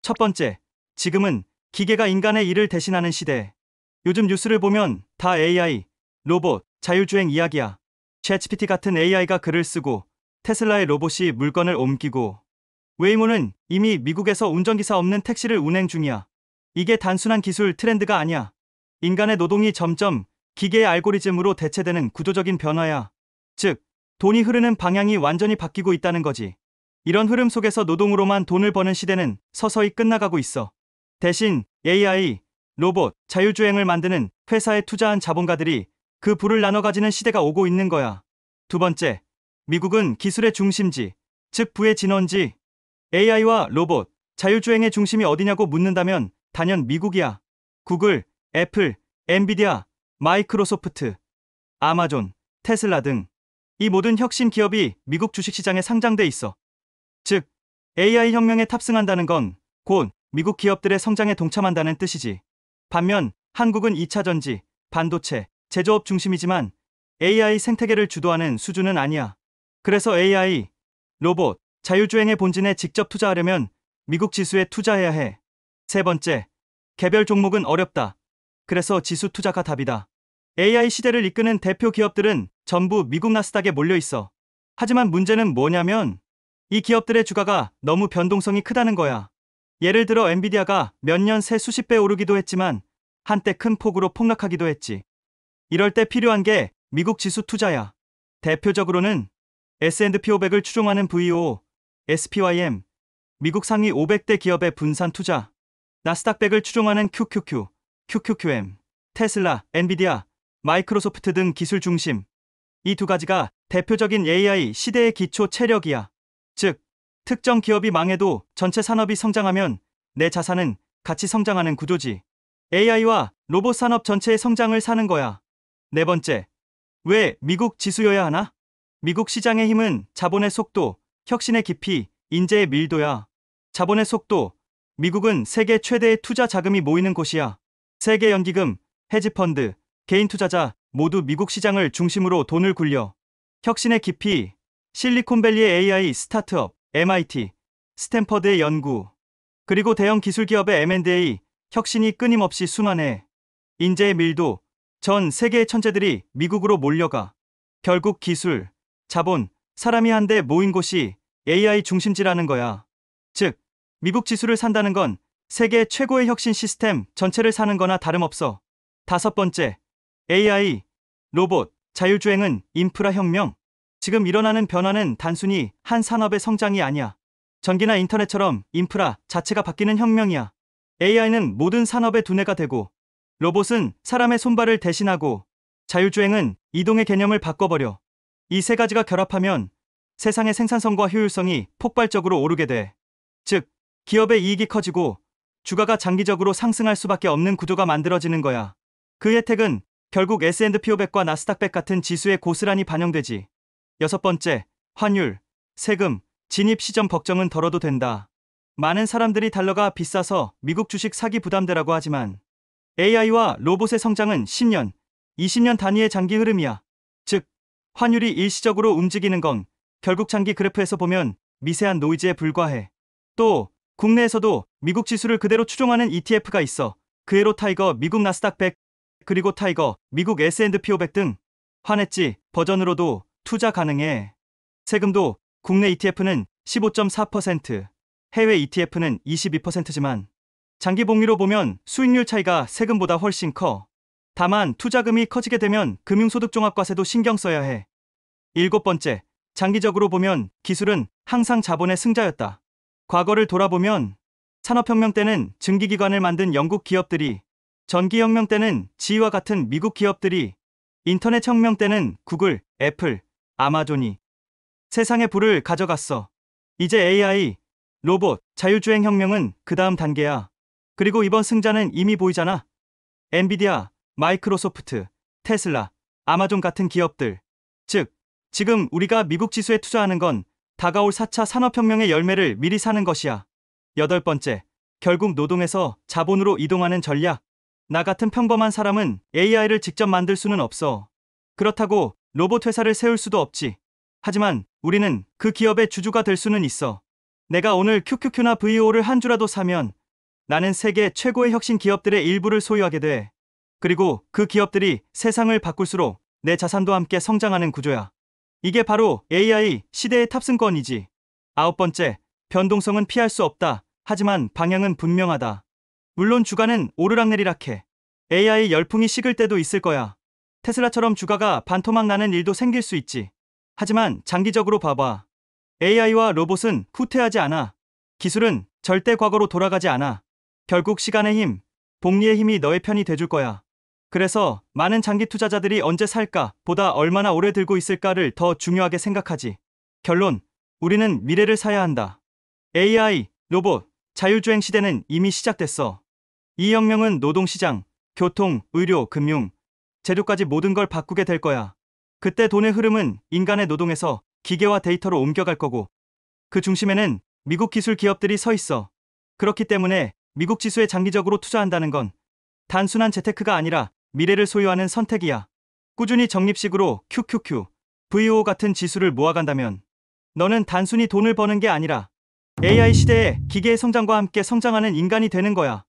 첫 번째, 지금은 기계가 인간의 일을 대신하는 시대. 요즘 뉴스를 보면 다 AI, 로봇, 자율주행 이야기야. 챗GPT 같은 AI가 글을 쓰고 테슬라의 로봇이 물건을 옮기고 웨이모는 이미 미국에서 운전기사 없는 택시를 운행 중이야. 이게 단순한 기술 트렌드가 아니야. 인간의 노동이 점점 기계의 알고리즘으로 대체되는 구조적인 변화야. 즉, 돈이 흐르는 방향이 완전히 바뀌고 있다는 거지. 이런 흐름 속에서 노동으로만 돈을 버는 시대는 서서히 끝나가고 있어. 대신 AI, 로봇, 자율주행을 만드는 회사에 투자한 자본가들이 그 부를 나눠 가지는 시대가 오고 있는 거야. 두 번째, 미국은 기술의 중심지, 즉 부의 진원지. AI와 로봇, 자율주행의 중심이 어디냐고 묻는다면 단연 미국이야. 구글, 애플, 엔비디아, 마이크로소프트, 아마존, 테슬라 등 이 모든 혁신 기업이 미국 주식시장에 상장돼 있어. 즉, AI 혁명에 탑승한다는 건 곧 미국 기업들의 성장에 동참한다는 뜻이지. 반면 한국은 2차 전지, 반도체, 제조업 중심이지만 AI 생태계를 주도하는 수준은 아니야. 그래서 AI, 로봇, 자율주행의 본진에 직접 투자하려면 미국 지수에 투자해야 해. 세 번째, 개별 종목은 어렵다. 그래서 지수 투자가 답이다. AI 시대를 이끄는 대표 기업들은 전부 미국 나스닥에 몰려 있어. 하지만 문제는 뭐냐면 이 기업들의 주가가 너무 변동성이 크다는 거야. 예를 들어 엔비디아가 몇 년 새 수십 배 오르기도 했지만 한때 큰 폭으로 폭락하기도 했지. 이럴 때 필요한 게 미국 지수 투자야. 대표적으로는 S&P 500을 추종하는 VO, SPYM, 미국 상위 500대 기업의 분산 투자, 나스닥 100을 추종하는 QQQ, QQQM, 테슬라, 엔비디아, 마이크로소프트 등 기술 중심. 이 두 가지가 대표적인 AI 시대의 기초 체력이야. 즉, 특정 기업이 망해도 전체 산업이 성장하면 내 자산은 같이 성장하는 구조지. AI와 로봇 산업 전체의 성장을 사는 거야. 네 번째, 왜 미국 지수여야 하나? 미국 시장의 힘은 자본의 속도, 혁신의 깊이, 인재의 밀도야. 자본의 속도, 미국은 세계 최대의 투자 자금이 모이는 곳이야. 세계 연기금, 헤지펀드, 개인 투자자 모두 미국 시장을 중심으로 돈을 굴려. 혁신의 깊이, 실리콘밸리의 AI 스타트업, MIT, 스탠퍼드의 연구, 그리고 대형 기술기업의 M&A, 혁신이 끊임없이 순환해. 인재의 밀도, 전 세계의 천재들이 미국으로 몰려가. 결국 기술, 자본, 사람이 한데 모인 곳이 AI 중심지라는 거야. 즉, 미국 지수를 산다는 건 세계 최고의 혁신 시스템 전체를 사는 거나 다름없어. 다섯 번째, AI, 로봇, 자율주행은 인프라 혁명. 지금 일어나는 변화는 단순히 한 산업의 성장이 아니야. 전기나 인터넷처럼 인프라 자체가 바뀌는 혁명이야. AI는 모든 산업의 두뇌가 되고, 로봇은 사람의 손발을 대신하고, 자율주행은 이동의 개념을 바꿔버려. 이 세 가지가 결합하면 세상의 생산성과 효율성이 폭발적으로 오르게 돼. 즉, 기업의 이익이 커지고 주가가 장기적으로 상승할 수밖에 없는 구조가 만들어지는 거야. 그 혜택은 결국 S&P 500과 나스닥 100 같은 지수에 고스란히 반영되지. 여섯 번째, 환율, 세금, 진입 시점 걱정은 덜어도 된다. 많은 사람들이 달러가 비싸서 미국 주식 사기 부담되라고 하지만 AI와 로봇의 성장은 10년, 20년 단위의 장기 흐름이야. 즉, 환율이 일시적으로 움직이는 건 결국 장기 그래프에서 보면 미세한 노이즈에 불과해. 또 국내에서도 미국 지수를 그대로 추종하는 ETF가 있어. 그에로 타이거 미국 나스닥 100, 그리고 타이거 미국 S&P 500 등 환해지 버전으로도 투자 가능해. 세금도 국내 ETF는 15.4%, 해외 ETF는 22%지만 장기 복리로 보면 수익률 차이가 세금보다 훨씬 커. 다만 투자금이 커지게 되면 금융소득종합과세도 신경 써야 해. 일곱 번째, 장기적으로 보면 기술은 항상 자본의 승자였다. 과거를 돌아보면 산업혁명 때는 증기기관을 만든 영국 기업들이, 전기혁명 때는 지휘와 같은 미국 기업들이, 인터넷혁명 때는 구글, 애플, 아마존이 세상의 부를 가져갔어. 이제 AI, 로봇, 자율주행 혁명은 그 다음 단계야. 그리고 이번 승자는 이미 보이잖아. 엔비디아, 마이크로소프트, 테슬라, 아마존 같은 기업들. 즉, 지금 우리가 미국 지수에 투자하는 건 다가올 4차 산업혁명의 열매를 미리 사는 것이야. 여덟 번째, 결국 노동에서 자본으로 이동하는 전략. 나 같은 평범한 사람은 AI를 직접 만들 수는 없어. 그렇다고 로봇 회사를 세울 수도 없지. 하지만 우리는 그 기업의 주주가 될 수는 있어. 내가 오늘 QQQ나 VO를 한 주라도 사면 나는 세계 최고의 혁신 기업들의 일부를 소유하게 돼. 그리고 그 기업들이 세상을 바꿀수록 내 자산도 함께 성장하는 구조야. 이게 바로 AI 시대의 탑승권이지. 아홉 번째, 변동성은 피할 수 없다. 하지만 방향은 분명하다. 물론 주가는 오르락내리락해. AI 열풍이 식을 때도 있을 거야. 테슬라처럼 주가가 반토막 나는 일도 생길 수 있지. 하지만 장기적으로 봐봐. AI와 로봇은 후퇴하지 않아. 기술은 절대 과거로 돌아가지 않아. 결국 시간의 힘, 복리의 힘이 너의 편이 돼줄 거야. 그래서 많은 장기 투자자들이 언제 살까 보다 얼마나 오래 들고 있을까를 더 중요하게 생각하지. 결론, 우리는 미래를 사야 한다. AI, 로봇, 자율주행 시대는 이미 시작됐어. 이 혁명은 노동시장, 교통, 의료, 금융, 재료까지 모든 걸 바꾸게 될 거야. 그때 돈의 흐름은 인간의 노동에서 기계와 데이터로 옮겨갈 거고, 그 중심에는 미국 기술 기업들이 서 있어. 그렇기 때문에 미국 지수에 장기적으로 투자한다는 건 단순한 재테크가 아니라 미래를 소유하는 선택이야. 꾸준히 적립식으로 QQQ, VO 같은 지수를 모아간다면 너는 단순히 돈을 버는 게 아니라 AI 시대에 기계의 성장과 함께 성장하는 인간이 되는 거야.